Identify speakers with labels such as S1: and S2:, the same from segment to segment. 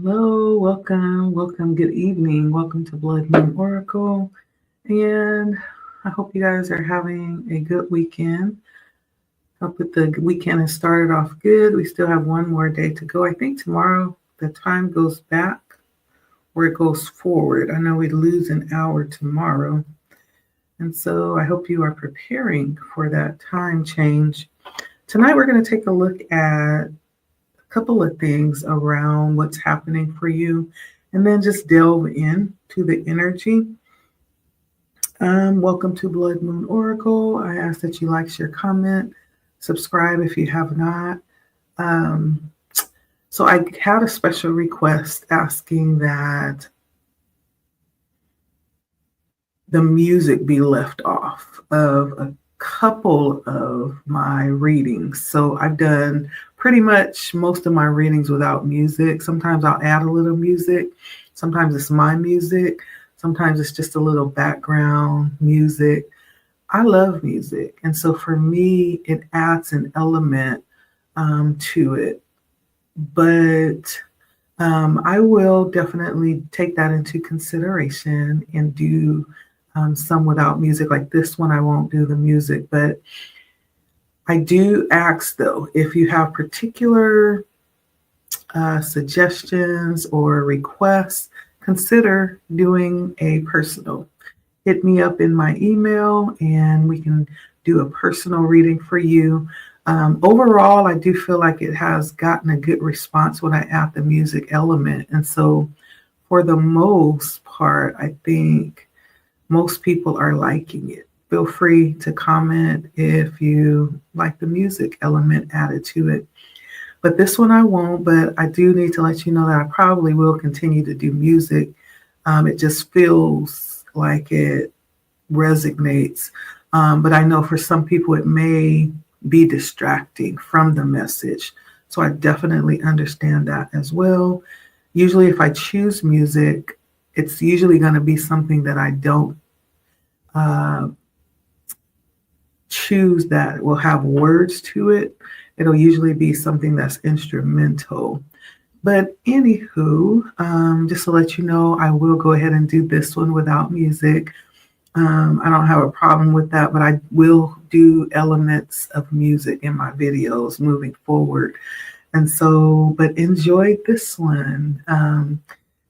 S1: Hello, welcome, good evening. Welcome to Blood Moon Oracle. And I hope you guys are having a good weekend. Hope that the weekend has started off good. We still have one more day to go. I think tomorrow the time goes back or it goes forward. I know we lose an hour tomorrow. And so I hope you are preparing for that time change. Tonight we're going to take a look at couple of things around what's happening for you and then just delve in to the energy. Welcome to Blood Moon Oracle. I ask that you like, share, comment, subscribe if you have not. So I had a special request asking that the music be left off of a couple of my readings. So I've done pretty much most of my readings without music. Sometimes I'll add a little music. Sometimes it's my music. Sometimes it's just a little background music. I love music. And so for me, it adds an element to it. But I will definitely take that into consideration and do some without music. Like this one, I won't do the music, but I do ask though, if you have particular suggestions or requests, consider doing a personal. Hit me up in my email and we can do a personal reading for you. Overall, I do feel like it has gotten a good response when I add the music element. And so for the most part, I think most people are liking it. Feel free to comment if you like the music element added to it. But this one I won't, but I do need to let you know that I probably will continue to do music. It just feels like it resonates. But I know for some people it may be distracting from the message. So I definitely understand that as well. Usually if I choose music, it's usually going to be something that I don't choose that will have words to it. It'll usually be something that's instrumental. But anywho, just to let you know, I will go ahead and do this one without music. I don't have a problem with that, but I will do elements of music in my videos moving forward. And so, but enjoy this one.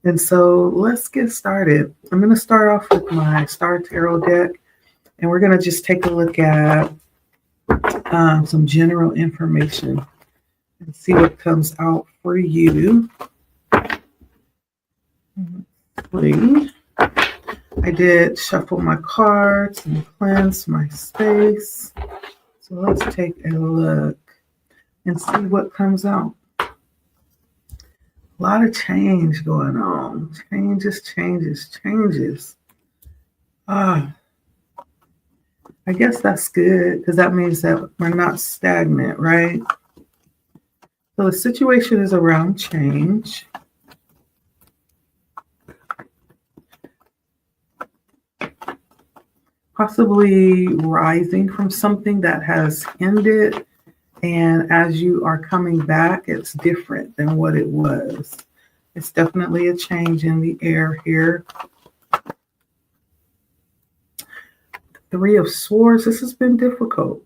S1: And so let's get started. I'm going to start off with my Star Tarot deck, and we're going to just take a look at some general information and see what comes out for you. Please. I did shuffle my cards and cleanse my space. So let's take a look and see what comes out. A lot of change going on. Changes. I guess that's good because that means that we're not stagnant, right? So the situation is around change. Possibly rising from something that has ended. And as you are coming back, it's different than what it was. It's definitely a change in the air here. Three of Swords, this has been difficult.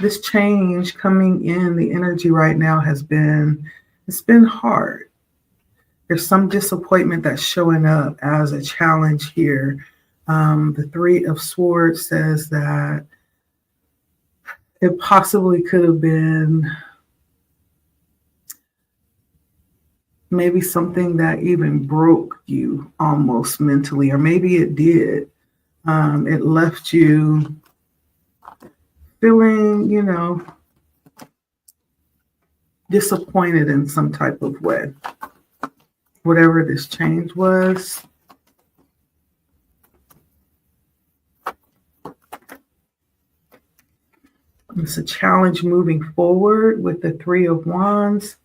S1: This change coming in, the energy right now it's been hard. There's some disappointment that's showing up as a challenge here. The Three of Swords says that it possibly could have been maybe something that even broke you almost mentally, or maybe it did. It left you feeling, disappointed in some type of way. Whatever this change was. It's a challenge moving forward with the Three of Wands,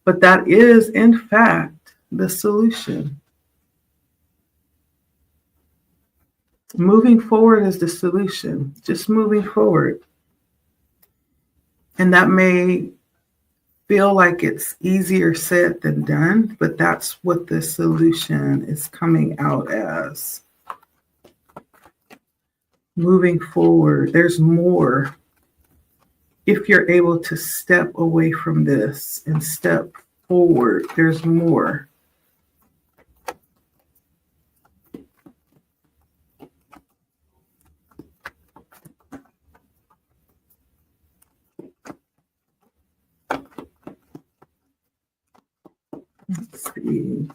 S1: but that is, in fact, the solution. Moving forward is the solution, just moving forward. And that may feel like it's easier said than done, but that's what the solution is coming out as. Moving forward, there's more. If you're able to step away from this and step forward, there's more. Let's see.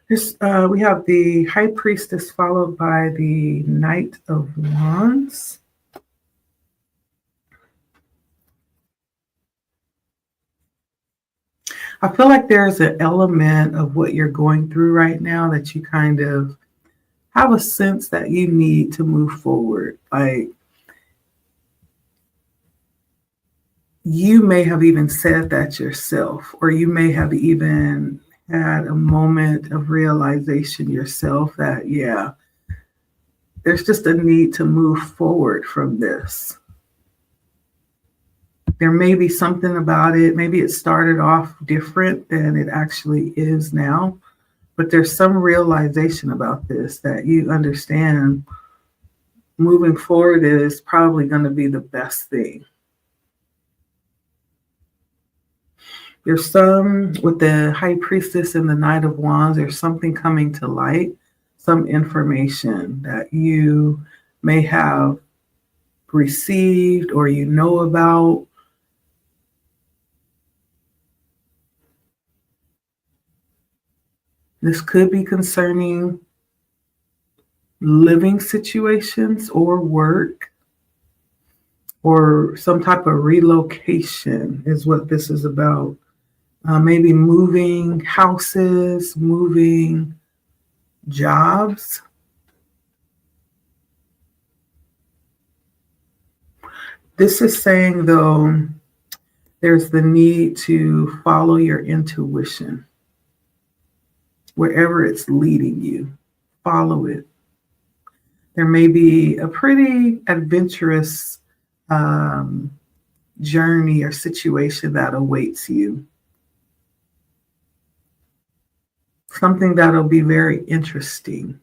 S1: We have the High Priestess followed by the Knight of Wands. I feel like there's an element of what you're going through right now that you kind of have a sense that you need to move forward. Like, you may have even said that yourself, or you may have even had a moment of realization yourself that, yeah, there's just a need to move forward from this. There may be something about it. Maybe it started off different than it actually is now, but there's some realization about this that you understand moving forward is probably going to be the best thing. There's some with the High Priestess and the Knight of Wands, there's something coming to light, some information that you may have received or you know about. This could be concerning living situations or work or some type of relocation is what this is about. Maybe moving houses, moving jobs. This is saying, though, there's the need to follow your intuition. Wherever it's leading you, follow it. There may be a pretty adventurous journey or situation that awaits you. Something that'll be very interesting.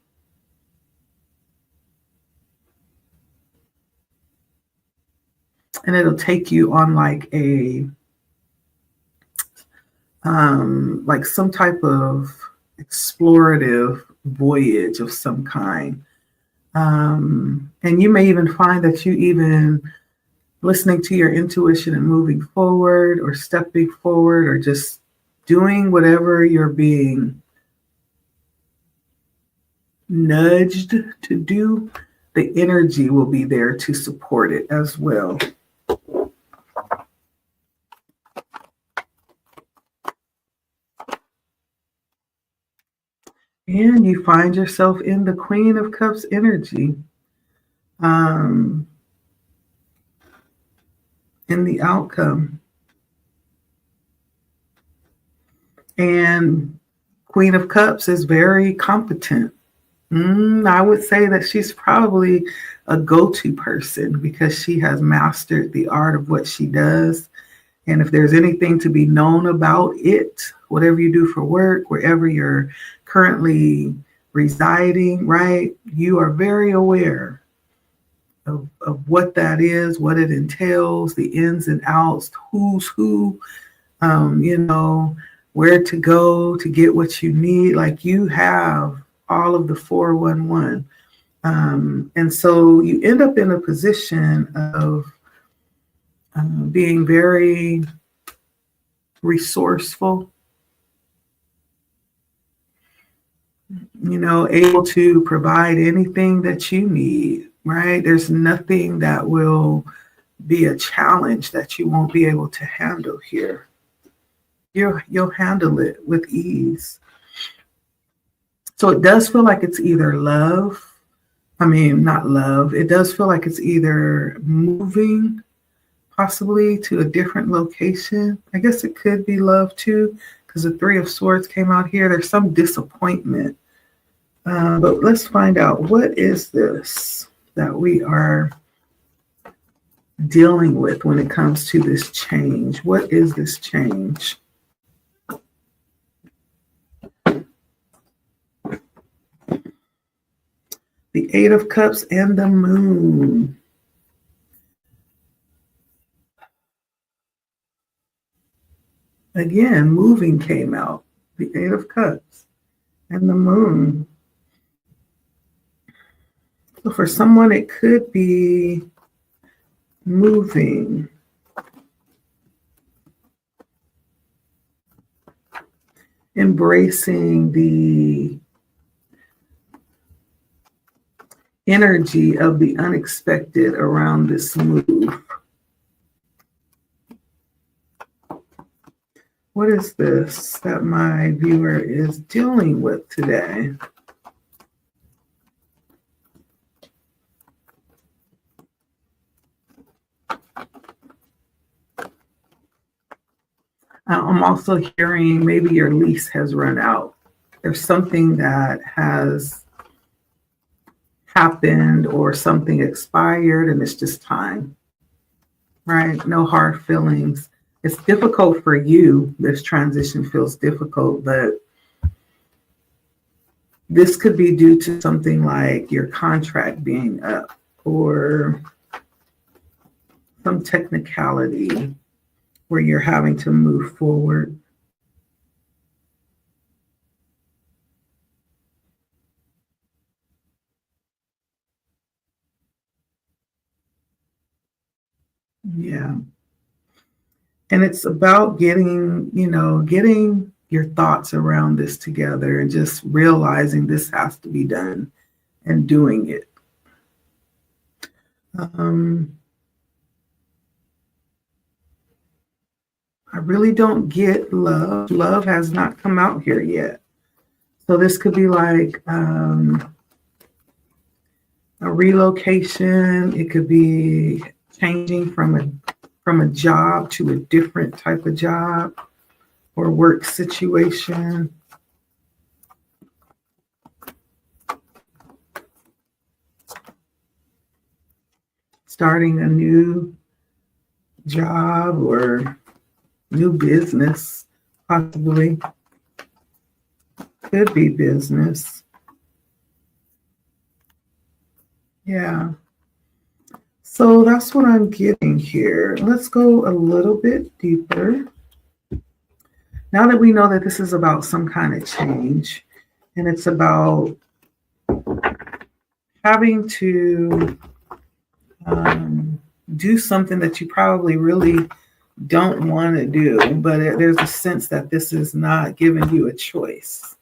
S1: And it'll take you on like like some type of explorative voyage of some kind. And you may even find that you even listening to your intuition and moving forward or stepping forward or just doing whatever you're being nudged to do, the energy will be there to support it as well. And you find yourself in the Queen of Cups energy. In the outcome. And Queen of Cups is very competent. I would say that she's probably a go-to person because she has mastered the art of what she does. And if there's anything to be known about it, whatever you do for work, wherever you're currently residing, right, you are very aware of what that is, what it entails, the ins and outs, who's who, where to go to get what you need. Like, you have all of the 411. And so you end up in a position of being very resourceful, able to provide anything that you need, right? There's nothing that will be a challenge that you won't be able to handle here. You'll handle it with ease. So it does feel like it's either not love. It does feel like it's either moving possibly to a different location. I guess it could be love too, because the Three of Swords came out here. There's some disappointment But let's find out, what is this that we are dealing with when it comes to this change? What is this change? The Eight of Cups and the Moon. Again, moving came out. The Eight of Cups and the Moon. So for someone, it could be moving. Embracing the energy of the unexpected around this move. What is this that my viewer is dealing with today? I'm also hearing maybe your lease has run out. There's something that has happened or something expired and it's just time, right? No hard feelings. It's difficult for you. This transition feels difficult, but this could be due to something like your contract being up or some technicality where you're having to move forward. Yeah. And it's about getting your thoughts around this together and just realizing this has to be done and doing it. I really don't get love. Love has not come out here yet. So this could be like a relocation. It could be changing from a job to a different type of job or work situation. Starting a new job or new business, possibly. Could be business. Yeah. So that's what I'm getting here. Let's go a little bit deeper. Now that we know that this is about some kind of change and it's about having to do something that you probably really don't want to do, but there's a sense that this is not giving you a choice,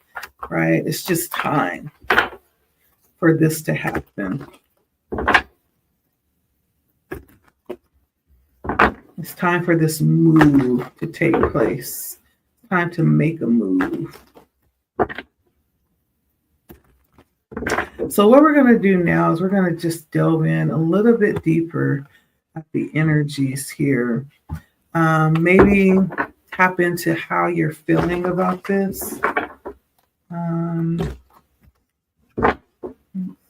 S1: right? It's just time for this to happen. It's time for this move to take place. It's time to make a move. So what we're going to do now is we're going to just delve in a little bit deeper at the energies here. Maybe tap into how you're feeling about this. Let's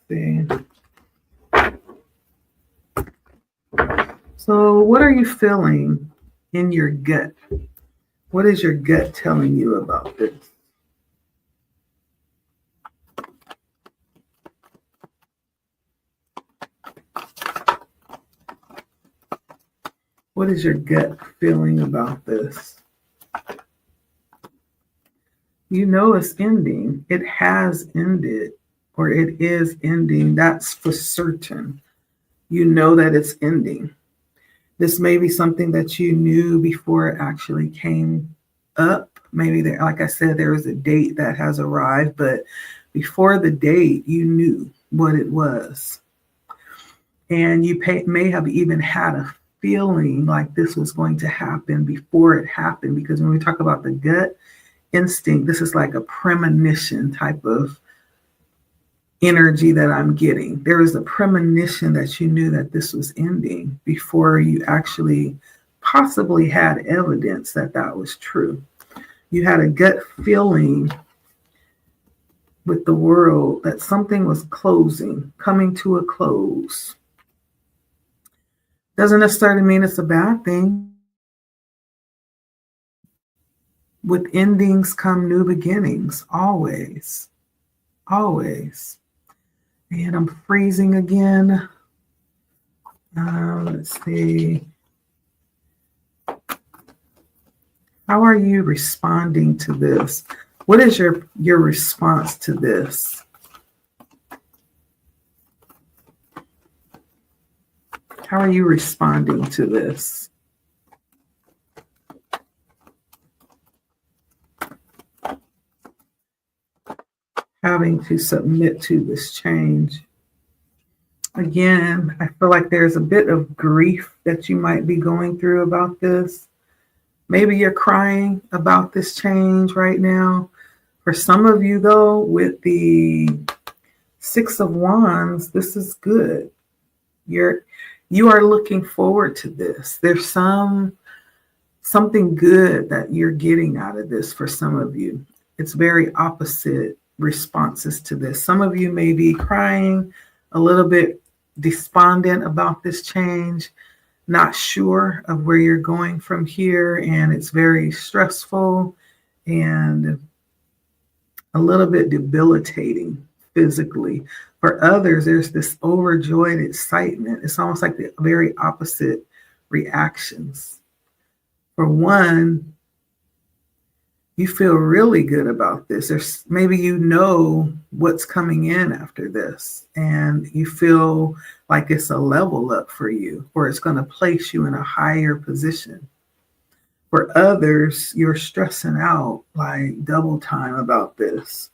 S1: see. So what are you feeling in your gut? What is your gut telling you about this? What is your gut feeling about this? You know it's ending. It has ended, or it is ending. That's for certain. You know that it's ending. This may be something that you knew before it actually came up. Maybe, like I said, there is a date that has arrived, but before the date, you knew what it was. And you may have even had a feeling like this was going to happen before it happened, because when we talk about the gut instinct, this is like a premonition type of energy that I'm getting. There is a premonition that you knew that this was ending before you actually possibly had evidence that that was true. You had a gut feeling with the world, that something was closing, coming to a close. Doesn't necessarily mean it's a bad thing. With endings come new beginnings, always, always. And I'm freezing again. Let's see. How are you responding to this? What is your response to this? How are you responding to this? Having to submit to this change. Again, I feel like there's a bit of grief that you might be going through about this. Maybe you're crying about this change right now. For some of you, though, with the Six of Wands, this is good. You are looking forward to this. There's something good that you're getting out of this for some of you. It's very opposite responses to this. Some of you may be crying, a little bit despondent about this change, not sure of where you're going from here, and it's very stressful and a little bit debilitating physically. For others, there's this overjoyed excitement. It's almost like the very opposite reactions. For one, you feel really good about this. There's maybe you know what's coming in after this, and you feel like it's a level up for you, or it's going to place you in a higher position. For others, you're stressing out like double time about this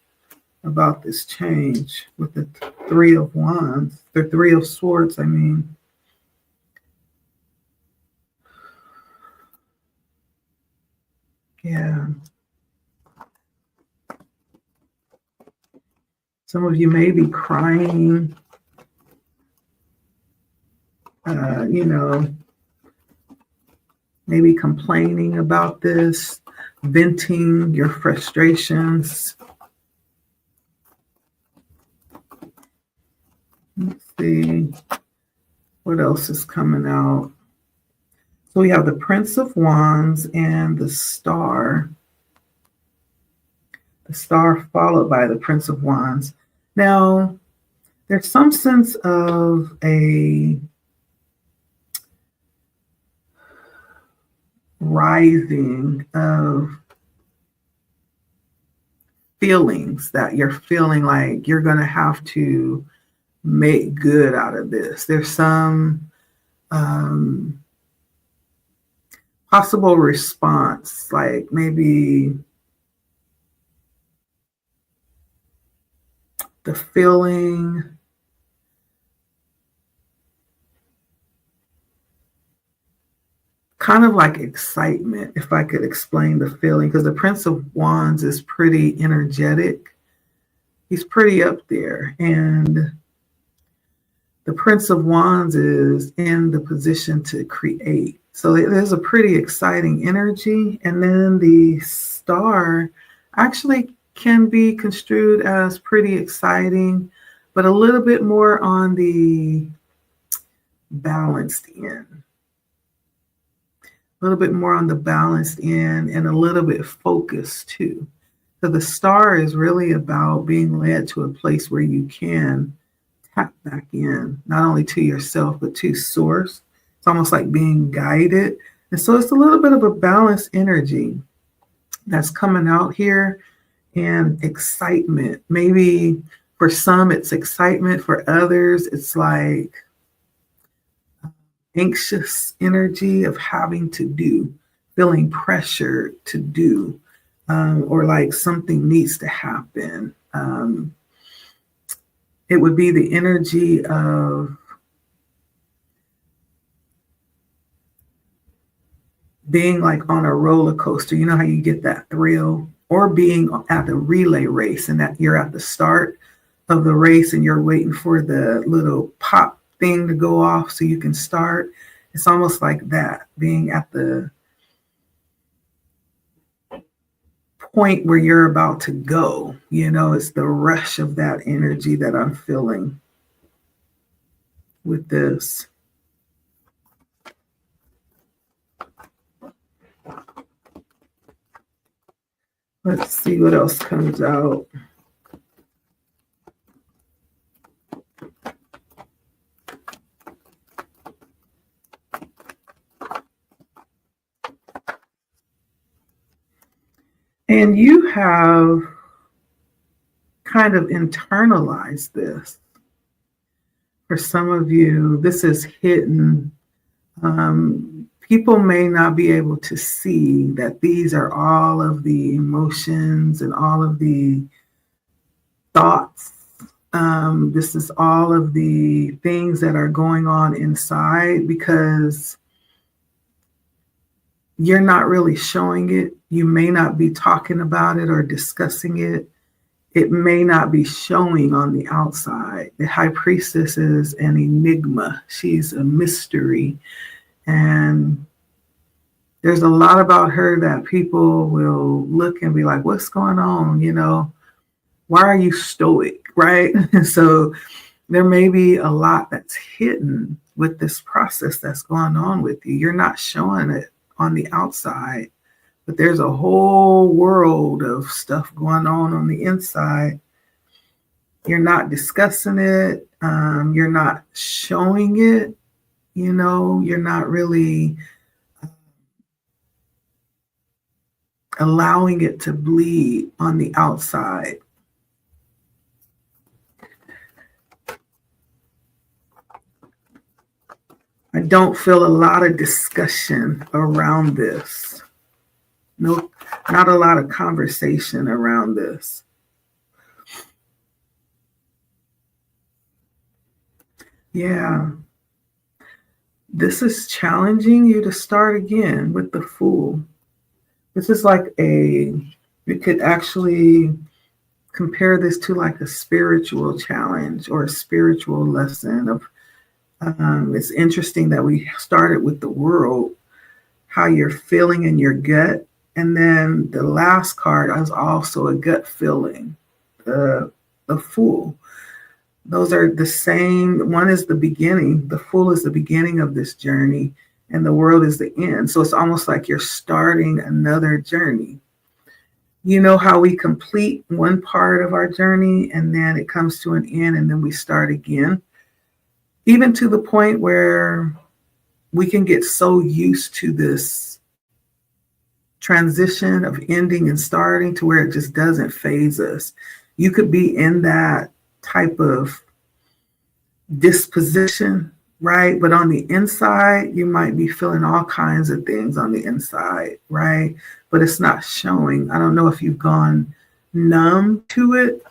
S1: change with the Three of Wands, the Three of Swords, I mean. Yeah. Some of you may be crying, maybe complaining about this, venting your frustrations. Let's see what else is coming out. So we have the Prince of Wands and the Star. The Star followed by the Prince of Wands. Now, there's some sense of a rising of feelings that you're feeling like you're going to have to make good out of this. There's some possible response, like maybe the feeling kind of like excitement, if I could explain the feeling, because the Prince of Wands is pretty energetic. He's pretty up there. And the Prince of Wands is in the position to create. So there's a pretty exciting energy. And then the Star actually can be construed as pretty exciting, but a little bit more on the balanced end. A little bit more on the balanced end and a little bit focused too. So the Star is really about being led to a place where you can tap back in, not only to yourself, but to source. It's almost like being guided. And so it's a little bit of a balanced energy that's coming out here, and excitement. Maybe for some it's excitement, for others it's like anxious energy of having to do, feeling pressure to do, or like something needs to happen. It would be the energy of being like on a roller coaster. You know how you get that thrill, or being at the relay race and that you're at the start of the race and you're waiting for the little pop thing to go off so you can start. It's almost like that, being at the point where you're about to go. It's the rush of that energy that I'm feeling with this. Let's see what else comes out. And you have kind of internalized this. For some of you, this is hidden. People may not be able to see that these are all of the emotions and all of the thoughts. This is all of the things that are going on inside, because you're not really showing it. You may not be talking about it or discussing it. It may not be showing on the outside. The high priestess is an enigma. She's a mystery. And there's a lot about her that people will look and be like, what's going on? Why are you stoic, right? So there may be a lot that's hidden with this process that's going on with you. You're not showing it on the outside, but there's a whole world of stuff going on the inside. You're not discussing it. You're not showing it. You're not really allowing it to bleed on the outside. I don't feel a lot of discussion around this. No, not a lot of conversation around this. Yeah. This is challenging you to start again with the Fool. This is like we could actually compare this to like a spiritual challenge or a spiritual lesson of, it's interesting that we started with the world, how you're feeling in your gut. And then the last card is also a gut feeling, the Fool. Those are the same. One is the beginning. The Fool is the beginning of this journey, and the world is the end. So it's almost like you're starting another journey. You know how we complete one part of our journey and then it comes to an end and then we start again? Even to the point where we can get so used to this transition of ending and starting to where it just doesn't faze us. You could be in that type of disposition, right? But on the inside, you might be feeling all kinds of things on the inside, right? But it's not showing. I don't know if you've gone numb to it,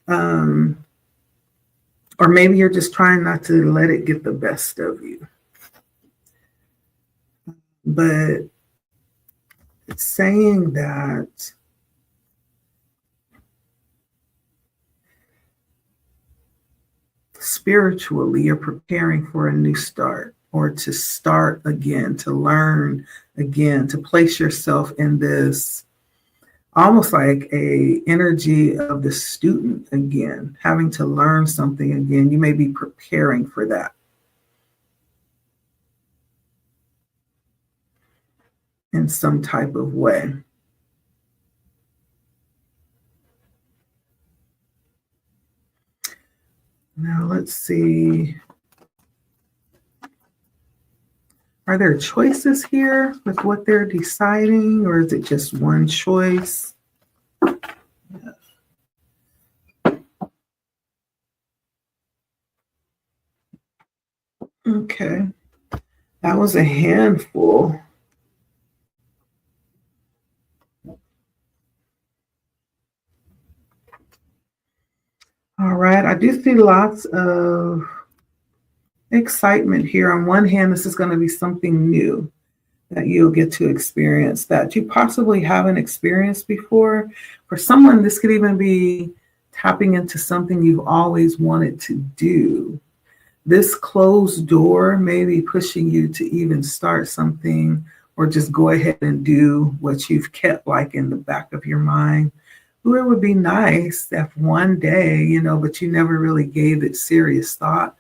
S1: or maybe you're just trying not to let it get the best of you. But it's saying that spiritually, you're preparing for a new start, or to start again, to learn again, to place yourself in this almost like a energy of the student again, having to learn something again. You may be preparing for that in some type of way. Now let's see. Are there choices here with what they're deciding, or is it just one choice? Okay. That was a handful. All right. I do see lots of excitement here. On one hand, this is going to be something new that you'll get to experience that you possibly haven't experienced before. For someone, this could even be tapping into something you've always wanted to do. This closed door may be pushing you to even start something or just go ahead and do what you've kept like in the back of your mind. Ooh, it would be nice if one day, but you never really gave it serious thought.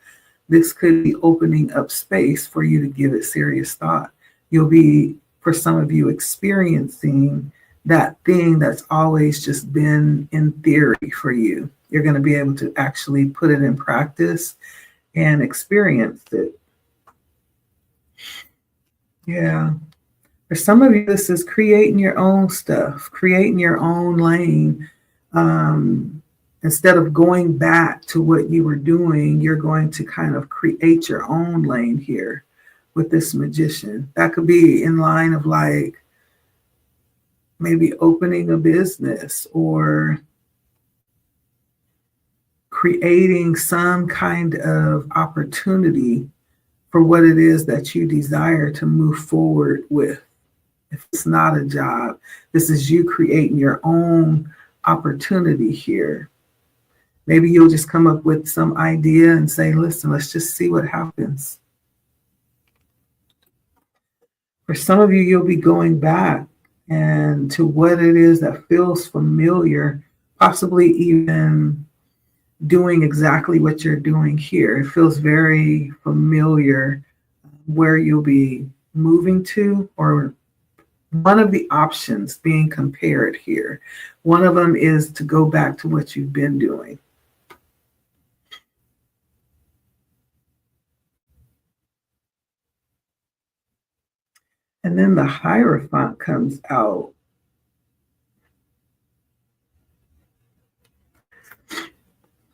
S1: This could be opening up space for you to give it serious thought. You'll be, for some of you, experiencing that thing that's always just been in theory for you. You're going to be able to actually put it in practice and experience it. Yeah. For some of you, this is creating your own stuff, creating your own lane. Instead of going back to what you were doing, you're going to kind of create your own lane here with this magician. That could be in line of like maybe opening a business or creating some kind of opportunity for what it is that you desire to move forward with. If it's not a job, this is you creating your own opportunity here. Maybe you'll just come up with some idea and say, listen, let's just see what happens. For some of you, you'll be going back and to what it is that feels familiar, possibly even doing exactly what you're doing here. It feels very familiar where you'll be moving to, or one of the options being compared here. One of them is to go back to what you've been doing. And then the Hierophant comes out.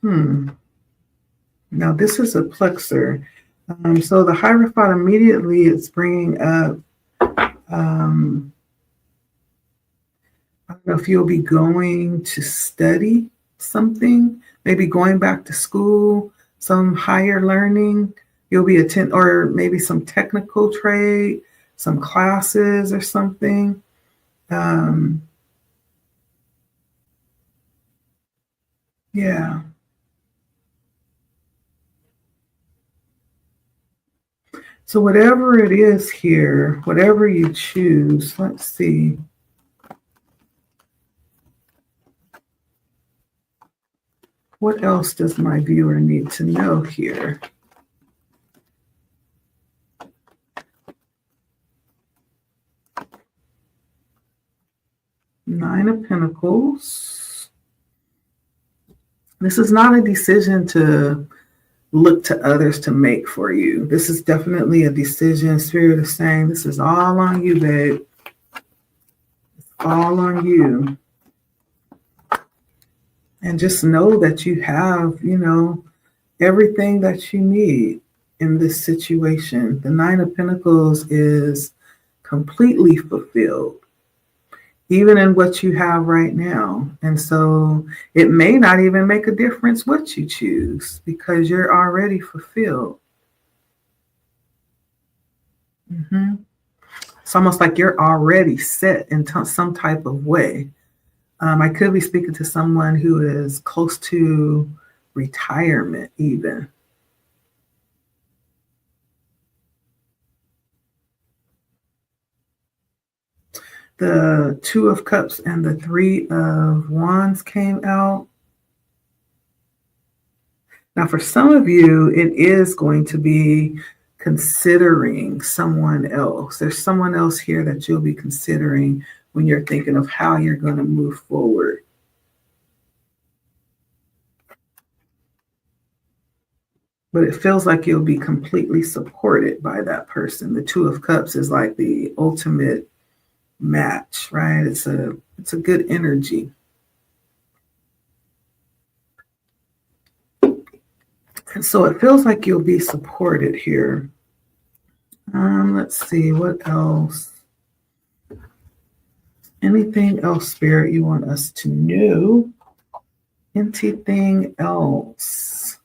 S1: Now this is a plexer. So the Hierophant immediately is bringing up, I don't know if you'll be going to study something, maybe going back to school, some higher learning. You'll be or maybe some technical trade, some classes or something. Yeah. So whatever it is here, whatever you choose, let's see. What else does my viewer need to know here? Nine of Pentacles. This is not a decision to look to others to make for you. This is definitely a decision. Spirit is saying, this is all on you, babe. It's all on you. And just know that you have, everything that you need in this situation. The Nine of Pentacles is completely fulfilled, even in what you have right now. And so it may not even make a difference what you choose because you're already fulfilled. It's almost like you're already set in some type of way. I could be speaking to someone who is close to retirement even. The Two of Cups and the Three of Wands came out. Now, for some of you, it is going to be considering someone else. There's someone else here that you'll be considering when you're thinking of how you're going to move forward. But it feels like you'll be completely supported by that person. The Two of Cups is like the ultimate match, right? It's a good energy. And so it feels like you'll be supported here. Let's see, what else? Anything else, Spirit, you want us to know? Anything else?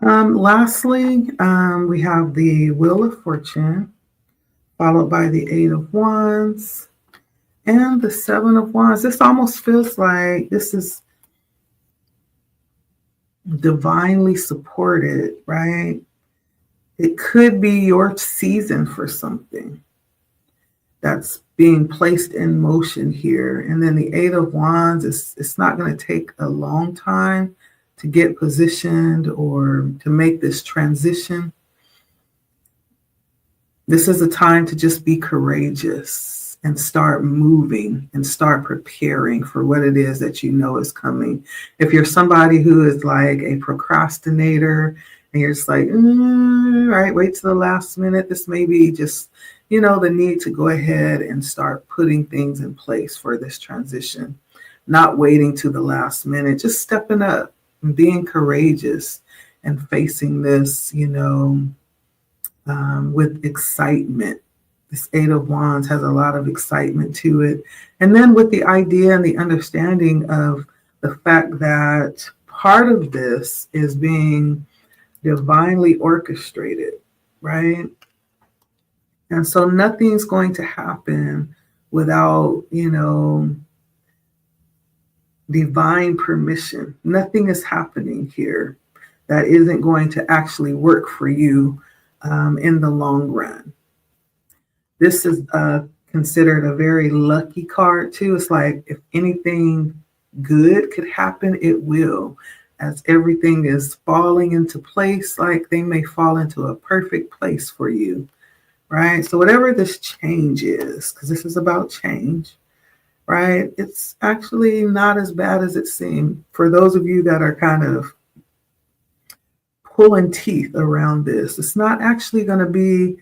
S1: Lastly, we have the Wheel of Fortune, followed by the Eight of Wands and the Seven of Wands. This almost feels like this is divinely supported, right? It could be your season for something that's being placed in motion here. And then the Eight of Wands it's not going to take a long time to get positioned or to make this transition. This is a time to just be courageous and start moving and start preparing for what it is that you know is coming. If you're somebody who is like a procrastinator and you're just like, right, wait till the last minute, this may be just, the need to go ahead and start putting things in place for this transition, not waiting to the last minute, just stepping up and being courageous and facing this, with excitement. This Eight of Wands has a lot of excitement to it. And then with the idea and the understanding of the fact that part of this is being divinely orchestrated, right? And so nothing's going to happen without, divine permission. Nothing is happening here that isn't going to actually work for you in the long run. This is considered a very lucky card too. It's like if anything good could happen, it will. As everything is falling into place, like they may fall into a perfect place for you, right? So whatever this change is, because this is about change, right? It's actually not as bad as it seemed. For those of you that are kind of pulling teeth around this, it's not actually going to be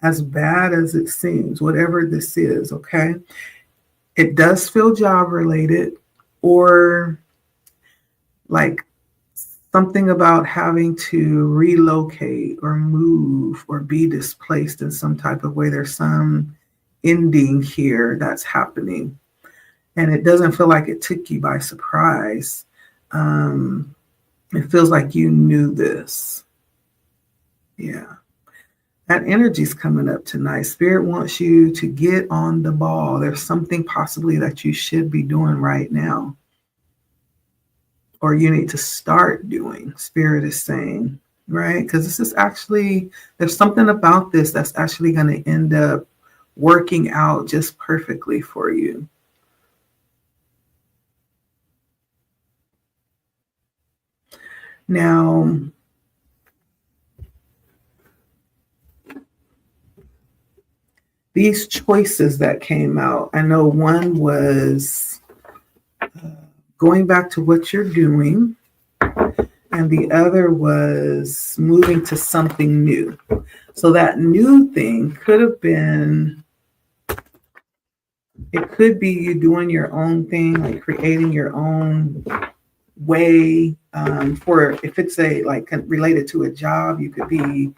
S1: as bad as it seems, whatever this is, okay? It does feel job related or like something about having to relocate or move or be displaced in some type of way. There's some ending here that's happening. And it doesn't feel like it took you by surprise. It feels like you knew this. Yeah. That energy's coming up tonight. Spirit wants you to get on the ball. There's something possibly that you should be doing right now, or you need to start doing, Spirit is saying, right? Because this is actually, there's something about this that's actually going to end up working out just perfectly for you. Now, these choices that came out, I know one was going back to what you're doing, and the other was moving to something new. So that new thing could have been, it could be you doing your own thing, like creating your own way. For if it's related to a job, you could be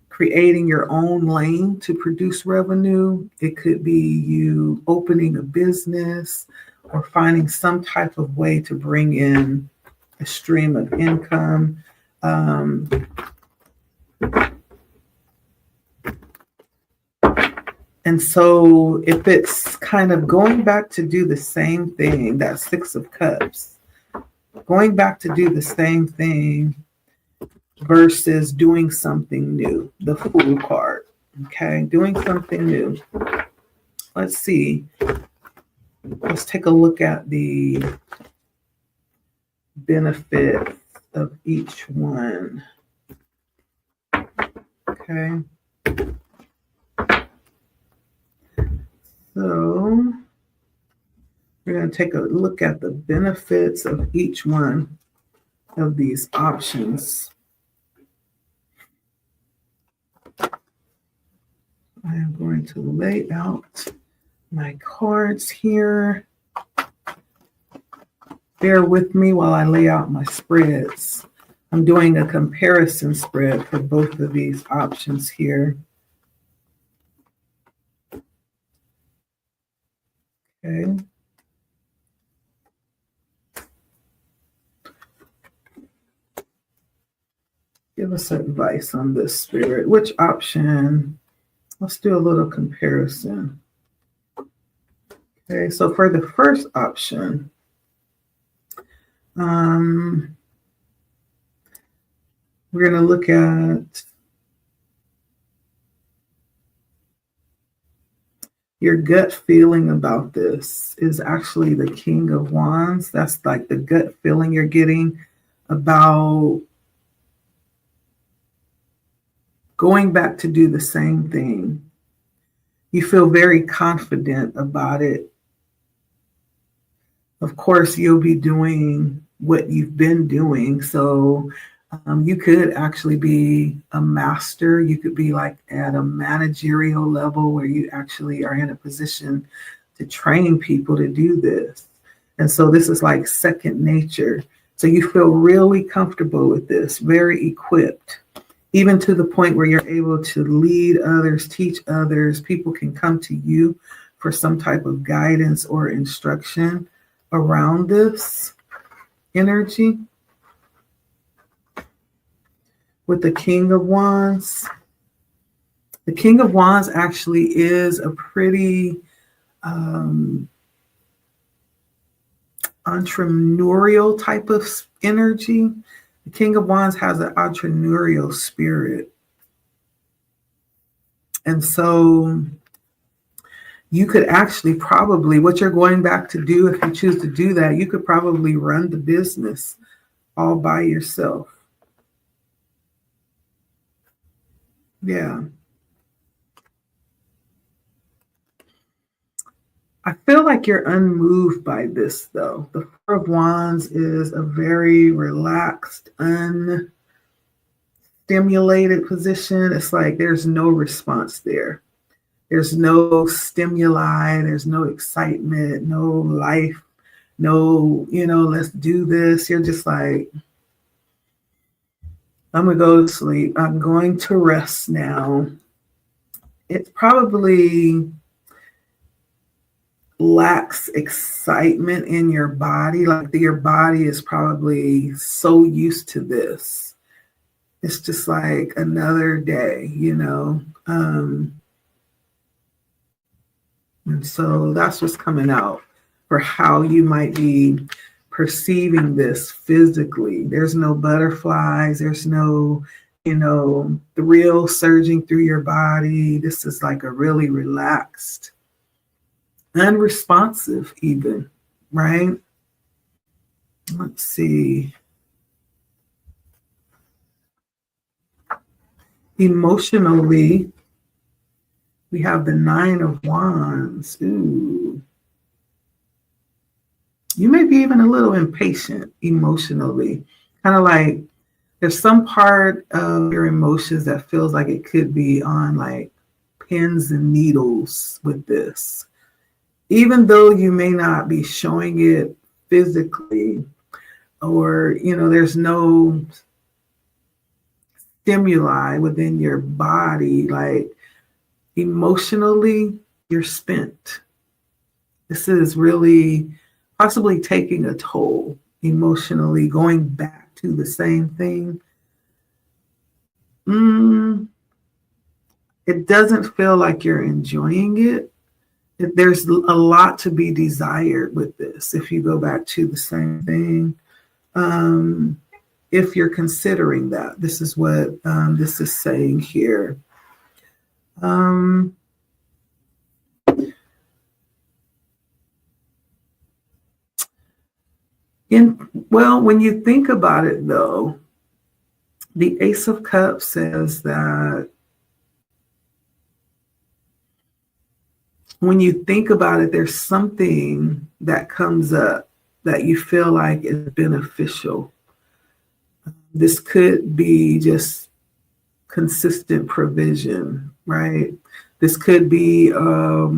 S1: creating your own lane to produce revenue. It could be you opening a business or finding some type of way to bring in a stream of income. And so if it's kind of going back to do the same thing, that Six of Cups, going back to do the same thing versus doing something new, the Fool card, okay? Doing something new. Let's see. Let's take a look at the benefits of each one. Okay. So we're going to take a look at the benefits of each one of these options. I am going to lay out my cards here. Bear with me while I lay out my spreads. I'm doing a comparison spread for both of these options here. Okay. Give us advice on this, Spirit. Which option? Let's do a little comparison. Okay, so for the first option, we're going to look at your gut feeling about this is actually the King of Wands. That's like the gut feeling you're getting about going back to do the same thing. You feel very confident about it. Of course, you'll be doing what you've been doing. So you could actually be a master. You could be like at a managerial level where you actually are in a position to train people to do this. And so this is like second nature. So you feel really comfortable with this, very equipped, even to the point where you're able to lead others, teach others. People can come to you for some type of guidance or instruction around this energy. With the King of Wands, the King of Wands actually is a pretty entrepreneurial type of energy. The King of Wands has an entrepreneurial spirit. And so you could actually probably, what you're going back to do, if you choose to do that, you could probably run the business all by yourself. Yeah. I feel like you're unmoved by this, though. The Four of Wands is a very relaxed, unstimulated position. It's like there's no response there. There's no stimuli. There's no excitement, no life, no, let's do this. You're just like, I'm going to go to sleep. I'm going to rest now. It's probably lacks excitement in your body. Like your body is probably so used to this. It's just like another day, and so that's what's coming out for how you might be perceiving this physically. There's no butterflies. There's no, thrill surging through your body. This is like a really relaxed, unresponsive even, right? Let's see. Emotionally, we have the Nine of Wands. Ooh. You may be even a little impatient emotionally. Kind of like there's some part of your emotions that feels like it could be on like pins and needles with this. Even though you may not be showing it physically, or, there's no stimuli within your body, like emotionally, you're spent. This is really possibly taking a toll emotionally, going back to the same thing. It doesn't feel like you're enjoying it. There's a lot to be desired with this if you go back to the same thing. If you're considering that, this is what this is saying here. When you think about it, though, the Ace of Cups says that when you think about it, there's something that comes up that you feel like is beneficial. This could be just consistent provision, right? This could be a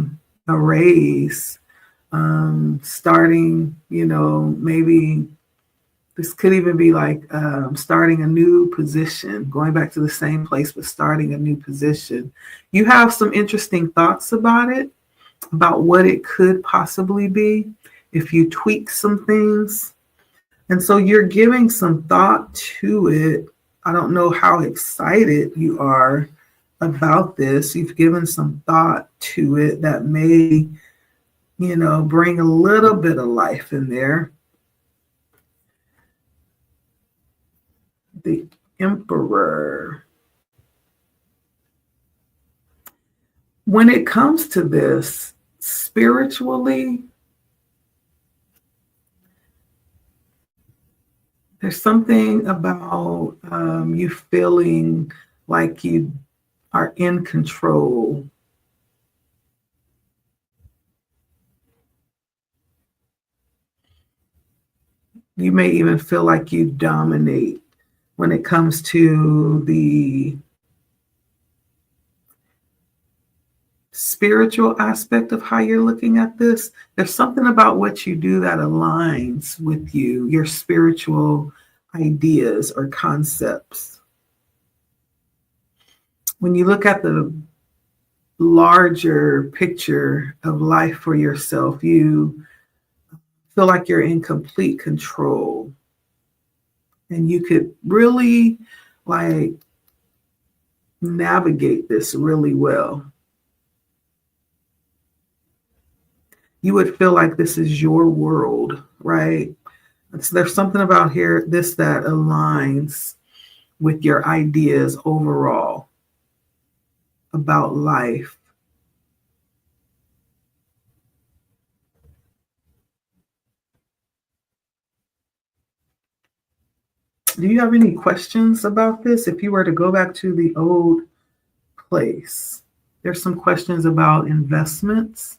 S1: raise, starting, maybe this could even be like starting a new position, going back to the same place, but starting a new position. You have some interesting thoughts about it, about what it could possibly be if you tweak some things. And so you're giving some thought to it. I don't know how excited you are about this. You've given some thought to it that may, bring a little bit of life in there. The Emperor. When it comes to this, spiritually, there's something about you feeling like you are in control. You may even feel like you dominate when it comes to the spiritual aspect of how you're looking at this. There's something about what you do that aligns with you, your spiritual ideas or concepts. When you look at the larger picture of life for yourself, you feel like you're in complete control. And you could really navigate this really well. You would feel like this is your world, right? So there's something about this that aligns with your ideas overall about life. Do you have any questions about this? If you were to go back to the old place, there's some questions about investments,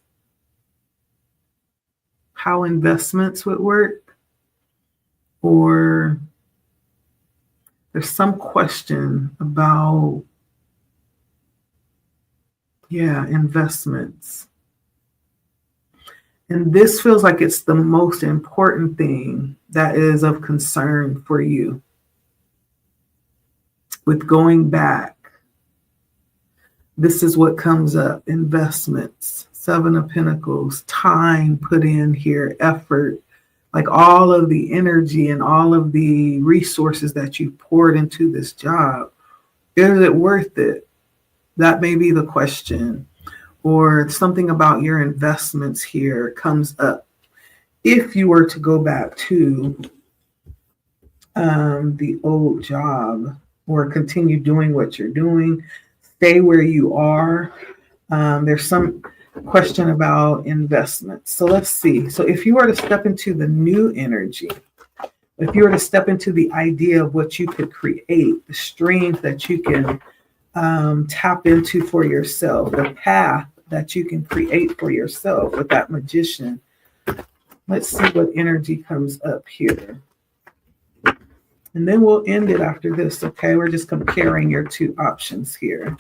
S1: how investments would work, or there's some question about, investments. And this feels like it's the most important thing that is of concern for you. With going back, this is what comes up: investments, Seven of Pentacles, time put in here, effort, like all of the energy and all of the resources that you poured into this job. Is it worth it? That may be the question. Or something about your investments here comes up. If you were to go back to the old job or continue doing what you're doing, stay where you are, there's some question about investments. So let's see. So if you were to step into the new energy, if you were to step into the idea of what you could create, the streams that you can tap into for yourself, the path that you can create for yourself with that magician. Let's see what energy comes up here. And then we'll end it after this, okay? We're just comparing your two options here.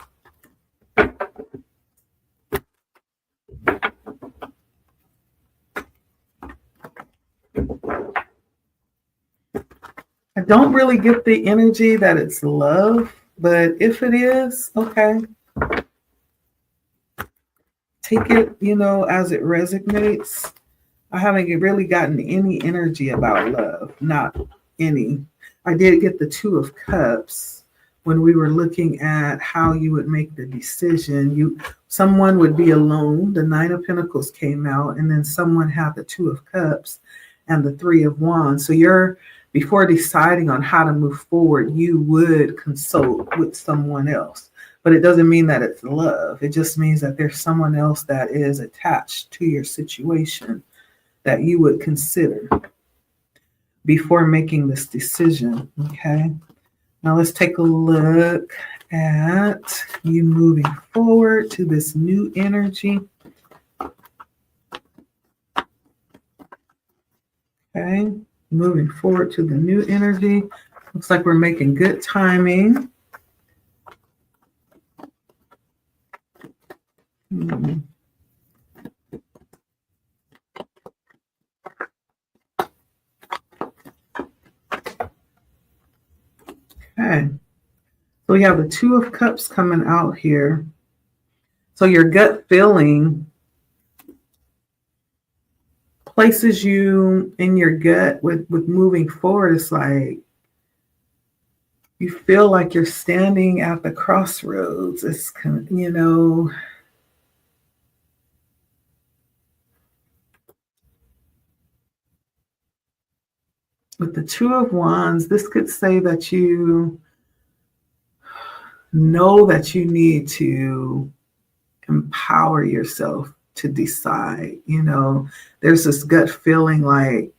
S1: I don't really get the energy that it's love, but if it is, okay. Take it, as it resonates. I haven't really gotten any energy about love, not any. I did get the Two of Cups when we were looking at how you would make the decision. Someone would be alone. The Nine of Pentacles came out, and then someone had the Two of Cups and the Three of Wands. So before deciding on how to move forward, you would consult with someone else. But it doesn't mean that it's love. It just means that there's someone else that is attached to your situation that you would consider before making this decision, okay? Now let's take a look at you moving forward to this new energy. Okay, moving forward to the new energy. Looks like we're making good timing. Okay, so we have the Two of Cups coming out here. So your gut feeling places you in your gut with moving forward. It's like You feel like you're standing at the crossroads. It's with the Two of Wands, this could say that you know that you need to empower yourself to decide. There's this gut feeling like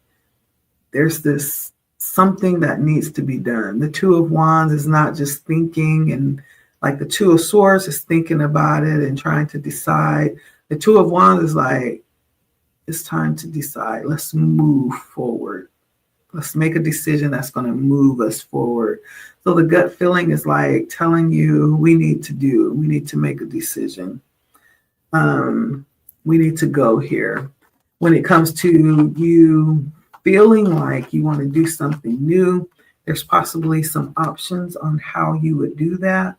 S1: there's this something that needs to be done. The Two of Wands is not just thinking, and like the Two of Swords is thinking about it and trying to decide. The Two of Wands is like, it's time to decide. Let's move forward. Let's make a decision that's going to move us forward. So the gut feeling is like telling you we need to make a decision. We need to go here. When it comes to you feeling like you want to do something new, there's possibly some options on how you would do that.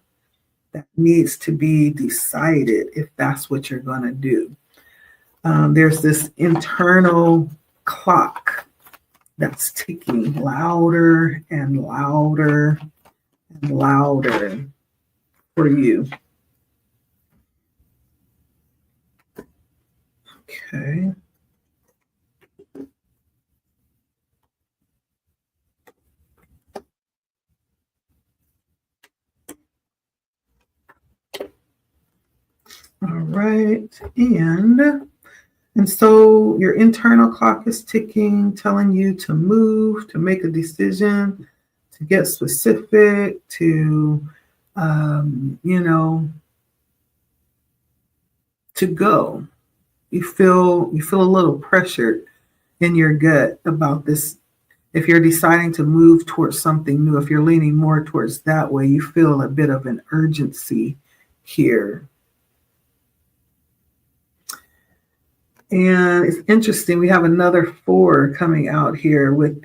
S1: That needs to be decided if that's what you're going to do. There's this internal clock that's ticking louder and louder and louder for you. Okay. All right. And so your internal clock is ticking, telling you to move, to make a decision, to get specific, to to go. You feel a little pressured in your gut about this. If you're deciding to move towards something new, if you're leaning more towards that way, you feel a bit of an urgency here. And it's interesting, we have another 4 coming out here with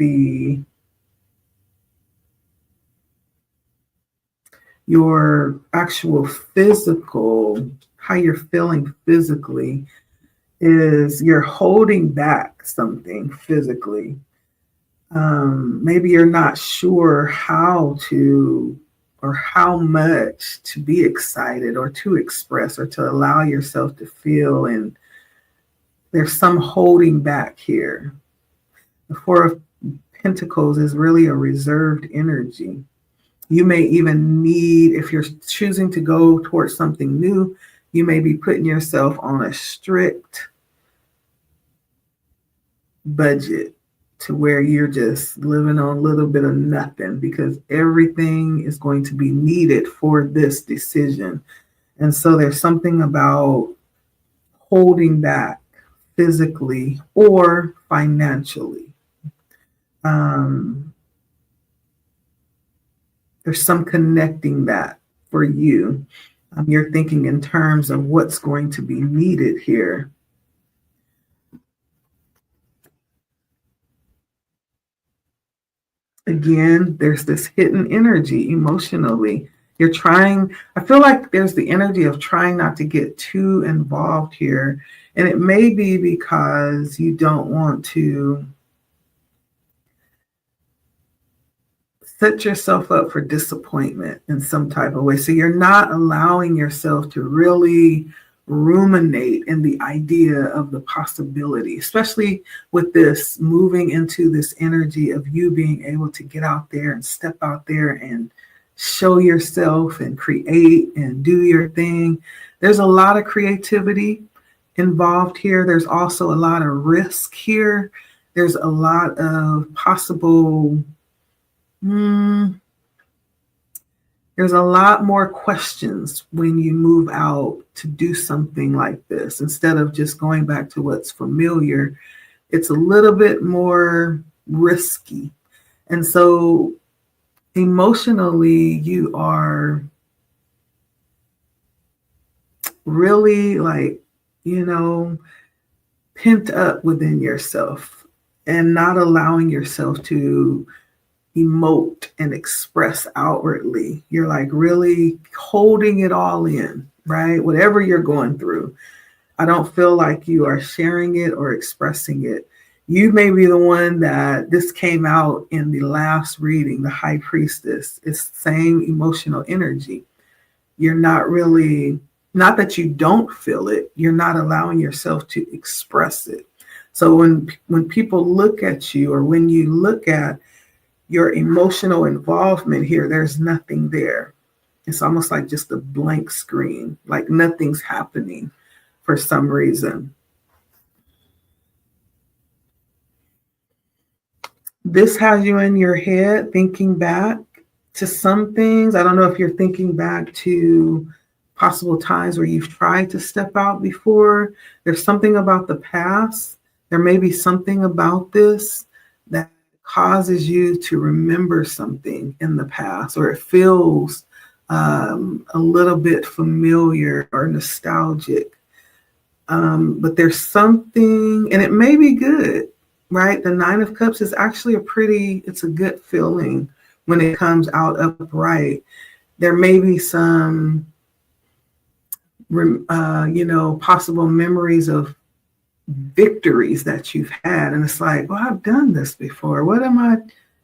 S1: your actual physical, how you're feeling physically is you're holding back something physically. Maybe you're not sure how to or how much to be excited or to express or to allow yourself to feel, and there's some holding back here. The Four of Pentacles is really a reserved energy. You may even need, if you're choosing to go towards something new, you may be putting yourself on a strict budget to where you're just living on a little bit of nothing because everything is going to be needed for this decision. And so there's something about holding back physically or financially. There's some connecting that for you. You're thinking in terms of what's going to be needed here. Again, there's this hidden energy emotionally. I feel like there's the energy of trying not to get too involved here. And it may be because you don't want to set yourself up for disappointment in some type of way. So you're not allowing yourself to really ruminate in the idea of the possibility, especially with this moving into this energy of you being able to get out there and step out there and show yourself and create and do your thing. There's a lot of creativity involved here. There's also a lot of risk here. There's a lot of possible there's a lot more questions when you move out to do something like this. Instead of just going back to what's familiar, it's a little bit more risky. And so emotionally, you are really pent up within yourself and not allowing yourself to emote and express outwardly. You're like really holding it all in, right? Whatever you're going through, I don't feel like you are sharing it or expressing it. You may be the one that this came out in the last reading, the High Priestess. It's the same emotional energy. You're not really, not that you don't feel it, you're not allowing yourself to express it. So when people look at you, or when you look at your emotional involvement here, there's nothing there. It's almost like just a blank screen, like nothing's happening for some reason. This has you in your head thinking back to some things. I don't know if you're thinking back to possible times where you've tried to step out before. There's something about the past. There may be something about this that causes you to remember something in the past, or it feels a little bit familiar or nostalgic. But there's something, and it may be good, right? The Nine of Cups is actually it's a good feeling when it comes out upright. There may be some, possible memories of victories that you've had. And it's like, well, I've done this before. What am I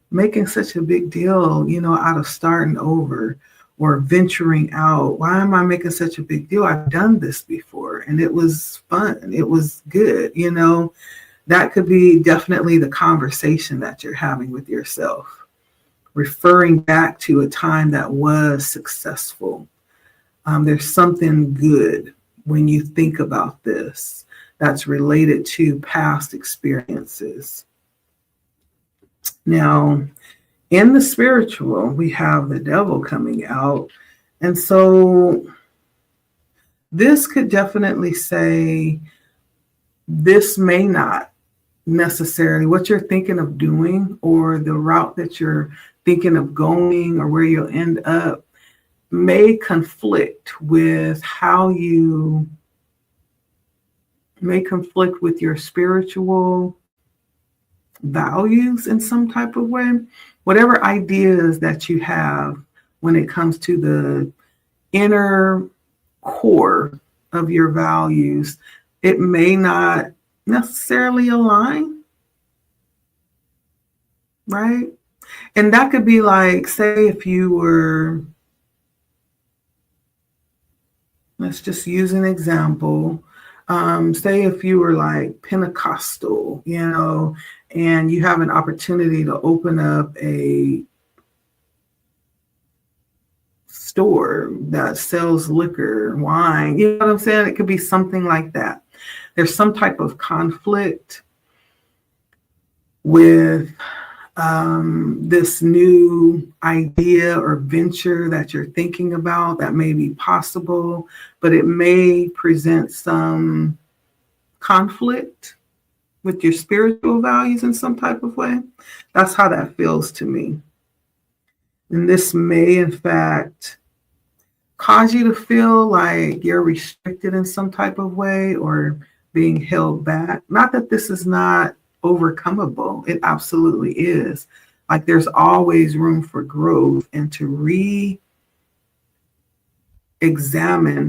S1: making such a big deal, out of starting over or venturing out? Why am I making such a big deal? I've done this before and it was fun. It was good. That could be definitely the conversation that you're having with yourself, referring back to a time that was successful. There's something good when you think about this that's related to past experiences. Now, in the spiritual, we have the devil coming out. And so this could definitely say this may not necessarily what you're thinking of doing, or the route that you're thinking of going, or where you'll end up, may conflict with your spiritual values in some type of way. Whatever ideas that you have when it comes to the inner core of your values, it may not necessarily align, right? And that could be like, say if you were, let's just use an example. Say if you were like Pentecostal, and you have an opportunity to open up a store that sells liquor, wine, you know what I'm saying? It could be something like that. There's some type of conflict with this new idea or venture that you're thinking about that may be possible, but it may present some conflict with your spiritual values in some type of way. That's how that feels to me. And this may, in fact, cause you to feel like you're restricted in some type of way or being held back. Not that this is not overcomable. It absolutely is. Like there's always room for growth and to re-examine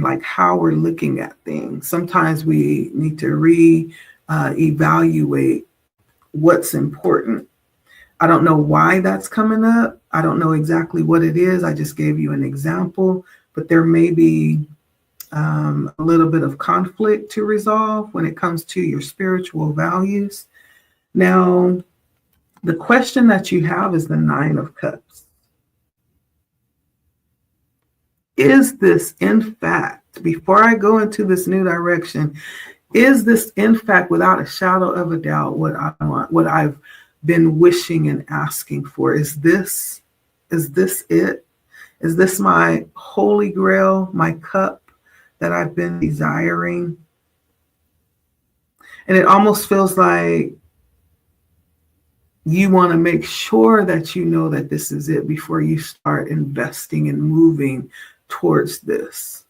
S1: like how we're looking at things. Sometimes we need to evaluate what's important. I don't know why that's coming up. I don't know exactly what it is. I just gave you an example, but there may be a little bit of conflict to resolve when it comes to your spiritual values. Now, the question that you have is the Nine of Cups. Is this, in fact, before I go into this new direction, is this, in fact, without a shadow of a doubt, what I want, what I've been wishing and asking for? Is this it? Is this my holy grail, my cup that I've been desiring? And it almost feels like you want to make sure that you know that this is it before you start investing and moving towards this.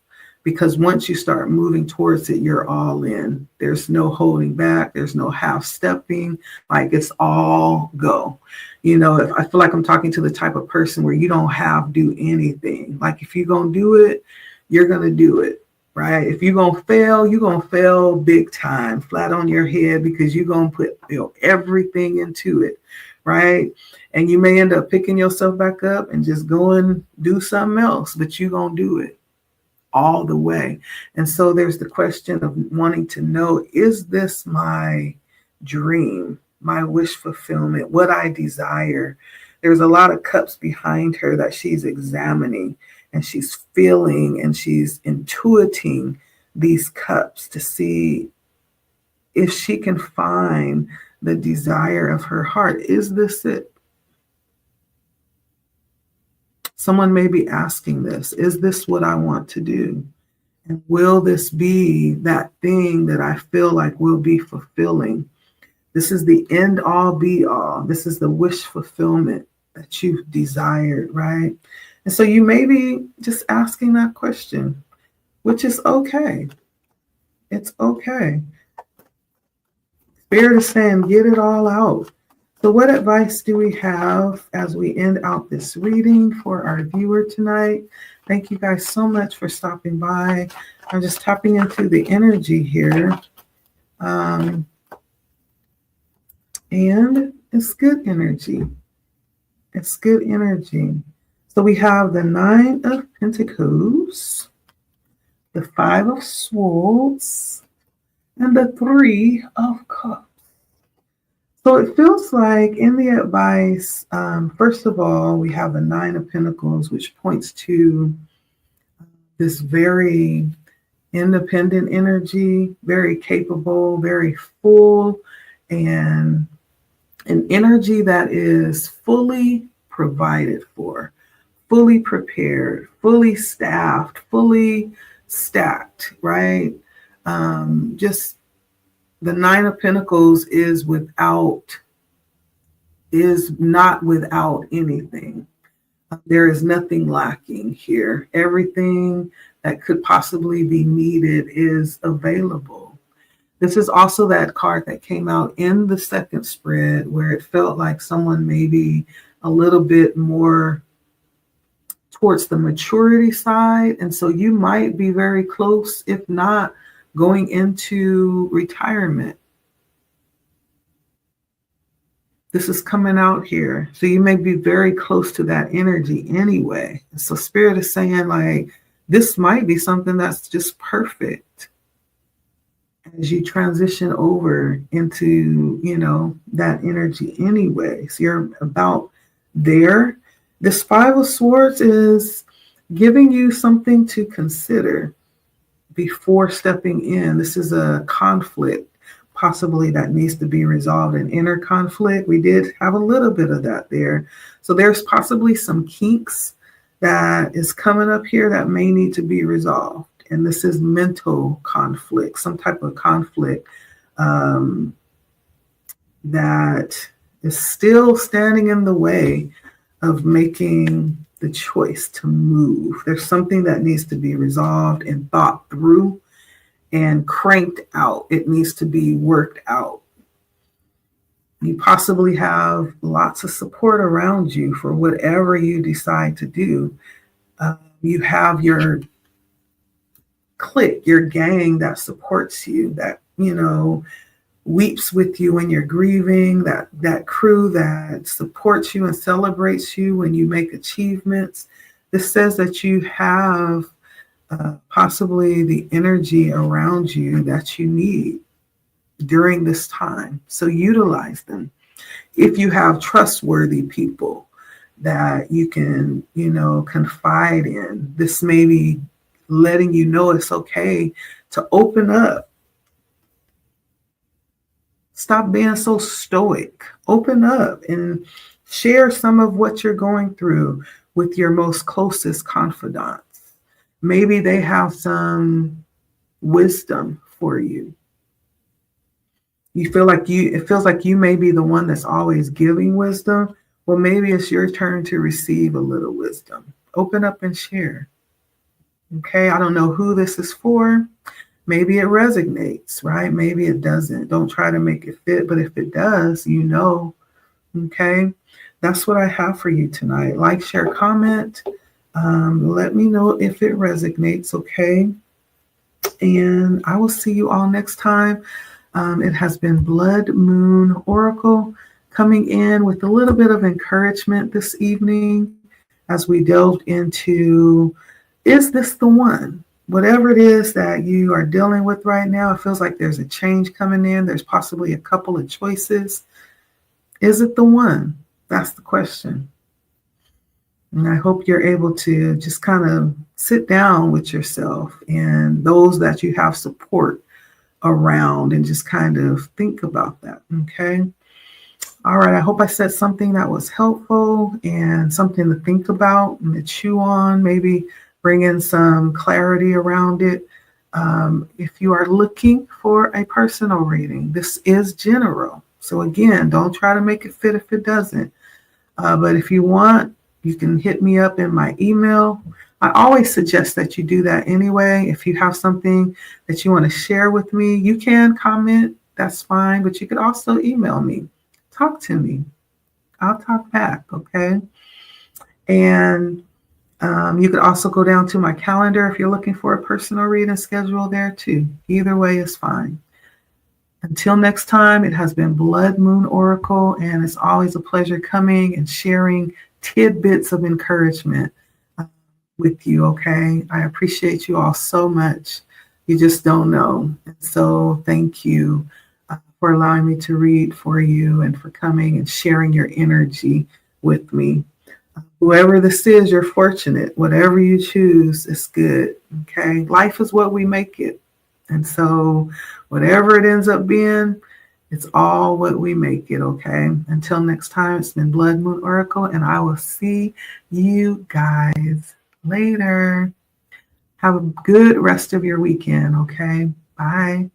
S1: Because once you start moving towards it, you're all in. There's no holding back. There's no half stepping. Like it's all go. If I feel like I'm talking to the type of person where you don't have to do anything. Like if you're going to do it, you're going to do it. right? If you're going to fail big time, flat on your head, because you're going to put everything into it, right? And you may end up picking yourself back up and just go and do something else, but you're going to do it all the way. And so there's the question of wanting to know, is this my dream, my wish fulfillment, what I desire? There's a lot of cups behind her that she's examining, and she's feeling and she's intuiting these cups to see if she can find the desire of her heart. Is this it? Someone may be asking this, is this what I want to do? And will this be that thing that I feel like will be fulfilling? This is the end all be all. This is the wish fulfillment that you've desired, right? And so you may be just asking that question, which is okay. It's okay. Spirit is saying, get it all out. So what advice do we have as we end out this reading for our viewer tonight? Thank you guys so much for stopping by. I'm just tapping into the energy here. And it's good energy. It's good energy. So we have the 9 of Pentacles, the 5 of Swords, and the 3 of Cups. So it feels like in the advice, first of all, we have the 9 of Pentacles, which points to this very independent energy, very capable, very full, and an energy that is fully provided for, fully prepared, fully staffed, fully stacked, right? Just the 9 of Pentacles is not without anything. There is nothing lacking here. Everything that could possibly be needed is available. This is also that card that came out in the second spread where it felt like someone maybe a little bit more towards the maturity side. And so you might be very close, if not going into retirement. This is coming out here. So you may be very close to that energy anyway. So Spirit is saying, like, this might be something that's just perfect as you transition over into, that energy anyway. So you're about there. This 5 of Swords is giving you something to consider before stepping in. This is a conflict possibly that needs to be resolved, an inner conflict. We did have a little bit of that there. So there's possibly some kinks that is coming up here that may need to be resolved. And this is mental conflict, some type of conflict that is still standing in the way of making the choice to move. There's something that needs to be resolved and thought through and cranked out. It needs to be worked out. You possibly have lots of support around you for whatever you decide to do. You have your clique, your gang that supports you, that, weeps with you when you're grieving, that crew that supports you and celebrates you when you make achievements. This says that you have possibly the energy around you that you need during this time. So utilize them. If you have trustworthy people that you can, confide in, this may be letting you know it's okay to open up. Stop being so stoic. Open up and share some of what you're going through with your most closest confidants. Maybe they have some wisdom for you. It feels like you may be the one that's always giving wisdom. Well, maybe it's your turn to receive a little wisdom. Open up and share. Okay, I don't know who this is for. Maybe it resonates, right? Maybe it doesn't. Don't try to make it fit, but if it does, okay? That's what I have for you tonight. Like, share, comment. Let me know if it resonates, okay? And I will see you all next time. It has been Blood Moon Oracle coming in with a little bit of encouragement this evening as we delved into, is this the one? Whatever it is that you are dealing with right now, it feels like there's a change coming in. There's possibly a couple of choices. Is it the one? That's the question. And I hope you're able to just kind of sit down with yourself and those that you have support around and just kind of think about that. Okay. All right. I hope I said something that was helpful and something to think about and to chew on, maybe bring in some clarity around it. If you are looking for a personal reading, this is general. So again, don't try to make it fit if it doesn't. But if you want, you can hit me up in my email. I always suggest that you do that anyway. If you have something that you want to share with me, you can comment. That's fine. But you could also email me. Talk to me. I'll talk back. Okay. And you could also go down to my calendar if you're looking for a personal reading schedule there too. Either way is fine. Until next time, it has been Blood Moon Oracle, and it's always a pleasure coming and sharing tidbits of encouragement with you, okay? I appreciate you all so much. You just don't know. And so thank you for allowing me to read for you and for coming and sharing your energy with me. Whoever this is, you're fortunate. Whatever you choose is good, okay? Life is what we make it. And so whatever it ends up being, it's all what we make it, okay? Until next time, it's been Blood Moon Oracle, and I will see you guys later. Have a good rest of your weekend, okay? Bye.